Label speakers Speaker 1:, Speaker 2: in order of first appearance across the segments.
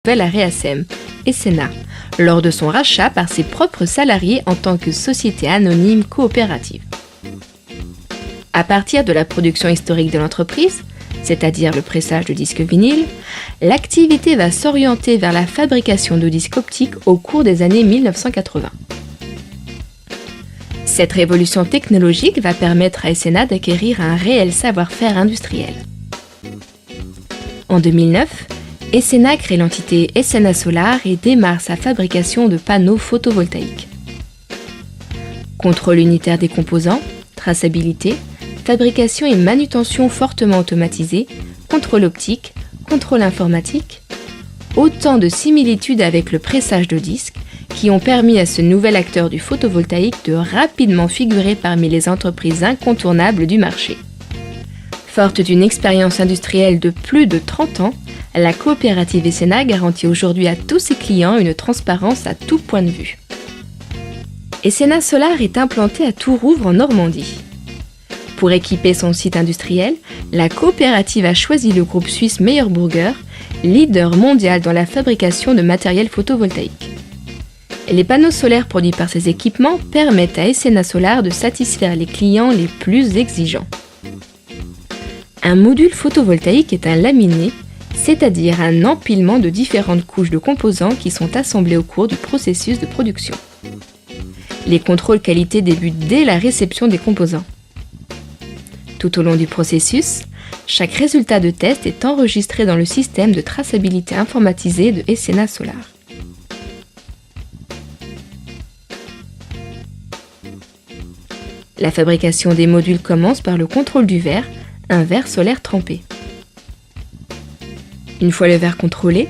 Speaker 1: nouvelle à Reasem, Esena, lors de son rachat par ses propres salariés en tant que société anonyme coopérative. À partir de la production historique de l'entreprise, c'est-à-dire le pressage de disques vinyles, l'activité va s'orienter vers la fabrication de disques optiques au cours des années 1980. Cette révolution technologique va permettre à Esena d'acquérir un réel savoir-faire industriel. En 2009, Esena crée l'entité Esena Solar et démarre sa fabrication de panneaux photovoltaïques. Contrôle unitaire des composants, traçabilité, fabrication et manutention fortement automatisée, contrôle optique, contrôle informatique, autant de similitudes avec le pressage de disques qui ont permis à ce nouvel acteur du photovoltaïque de rapidement figurer parmi les entreprises incontournables du marché. Forte d'une expérience industrielle de plus de 30 ans, la coopérative Esena garantit aujourd'hui à tous ses clients une transparence à tout point de vue. Esena Solar est implantée à Tourouvre en Normandie. Pour équiper son site industriel, la coopérative a choisi le groupe suisse Meyer Burger, leader mondial dans la fabrication de matériel photovoltaïque. Les panneaux solaires produits par ces équipements permettent à Esena Solar de satisfaire les clients les plus exigeants. Un module photovoltaïque est un laminé, c'est-à-dire un empilement de différentes couches de composants qui sont assemblés au cours du processus de production. Les contrôles qualité débutent dès la réception des composants. Tout au long du processus, chaque résultat de test est enregistré dans le système de traçabilité informatisé de Esena Solar. La fabrication des modules commence par le contrôle du verre, un verre solaire trempé. Une fois le verre contrôlé,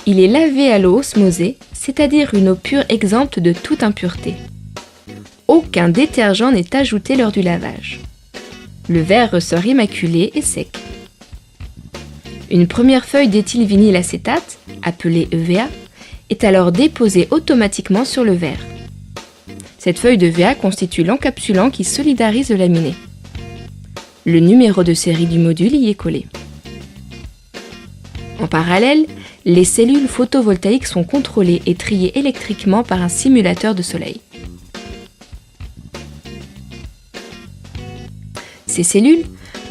Speaker 1: il est lavé à l'eau osmosée, c'est-à-dire une eau pure exempte de toute impureté. Aucun détergent n'est ajouté lors du lavage. Le verre ressort immaculé et sec. Une première feuille d'éthylvinyle acétate, appelée EVA, est alors déposée automatiquement sur le verre. Cette feuille d'EVA constitue l'encapsulant qui solidarise le laminé. Le numéro de série du module y est collé. En parallèle, les cellules photovoltaïques sont contrôlées et triées électriquement par un simulateur de soleil. Ces cellules,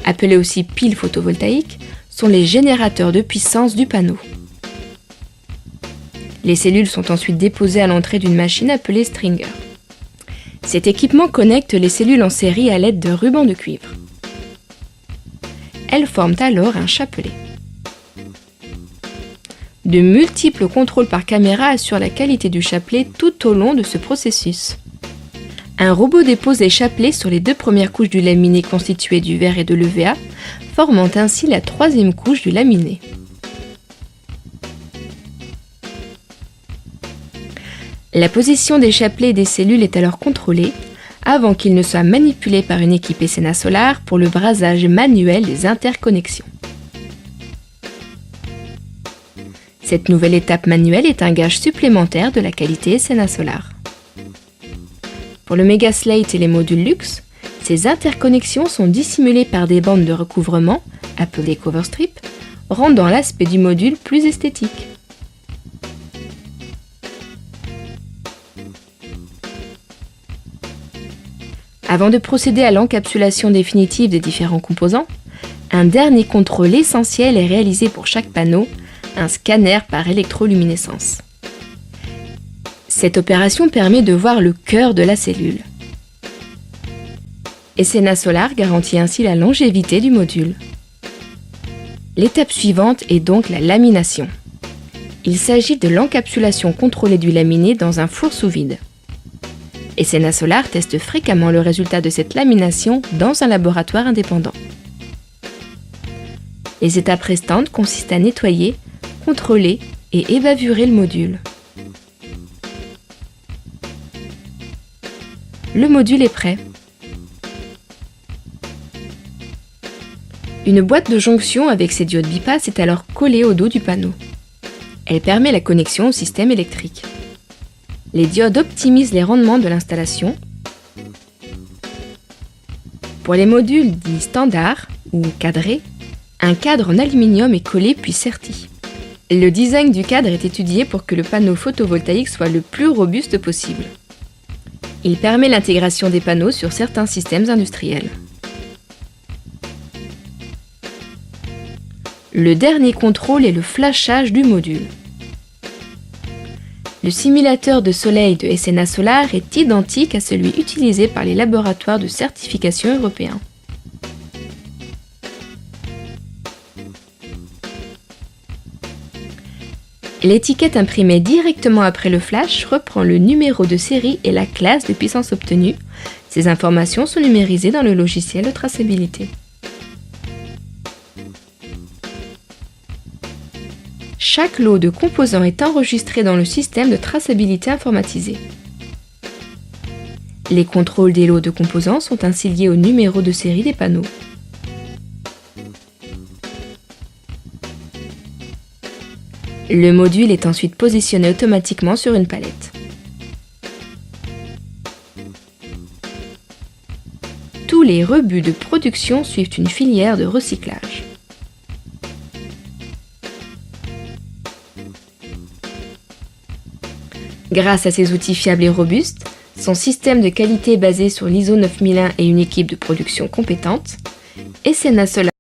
Speaker 1: appelées aussi piles photovoltaïques, sont les générateurs de puissance du panneau. Les cellules sont ensuite déposées à l'entrée d'une machine appelée stringer. Cet équipement connecte les cellules en série à l'aide de rubans de cuivre. Elles forment alors un chapelet. De multiples contrôles par caméra assurent la qualité du chapelet tout au long de ce processus. Un robot dépose les chapelets sur les deux premières couches du laminé constituées du verre et de l'EVA, formant ainsi la troisième couche du laminé. La position des chapelets et des cellules est alors contrôlée avant qu'ils ne soient manipulés par une équipe Esena Solar pour le brasage manuel des interconnexions. Cette nouvelle étape manuelle est un gage supplémentaire de la qualité Esena Solar. Pour le Megaslate et les modules luxe, ces interconnexions sont dissimulées par des bandes de recouvrement, appelées cover strip, rendant l'aspect du module plus esthétique. Avant de procéder à l'encapsulation définitive des différents composants, un dernier contrôle essentiel est réalisé pour chaque panneau, un scanner par électroluminescence. Cette opération permet de voir le cœur de la cellule. Esena Solar garantit ainsi la longévité du module. L'étape suivante est donc la lamination. Il s'agit de l'encapsulation contrôlée du laminé dans un four sous vide. Esena Solar teste fréquemment le résultat de cette lamination dans un laboratoire indépendant. Les étapes restantes consistent à nettoyer, contrôler et évaluer le module. Le module est prêt. Une boîte de jonction avec ses diodes bipass est alors collée au dos du panneau. Elle permet la connexion au système électrique. Les diodes optimisent les rendements de l'installation. Pour les modules dits standards ou cadrés, un cadre en aluminium est collé puis serti. Le design du cadre est étudié pour que le panneau photovoltaïque soit le plus robuste possible. Il permet l'intégration des panneaux sur certains systèmes industriels. Le dernier contrôle est le flashage du module. Le simulateur de soleil de SNA Solar est identique à celui utilisé par les laboratoires de certification européens. L'étiquette imprimée directement après le flash reprend le numéro de série et la classe de puissance obtenue. Ces informations sont numérisées dans le logiciel de traçabilité. Chaque lot de composants est enregistré dans le système de traçabilité informatisé. Les contrôles des lots de composants sont ainsi liés au numéro de série des panneaux. Le module est ensuite positionné automatiquement sur une palette. Tous les rebuts de production suivent une filière de recyclage. Grâce à ces outils fiables et robustes, son système de qualité basé sur l'ISO 9001 et une équipe de production compétente, SNA Solar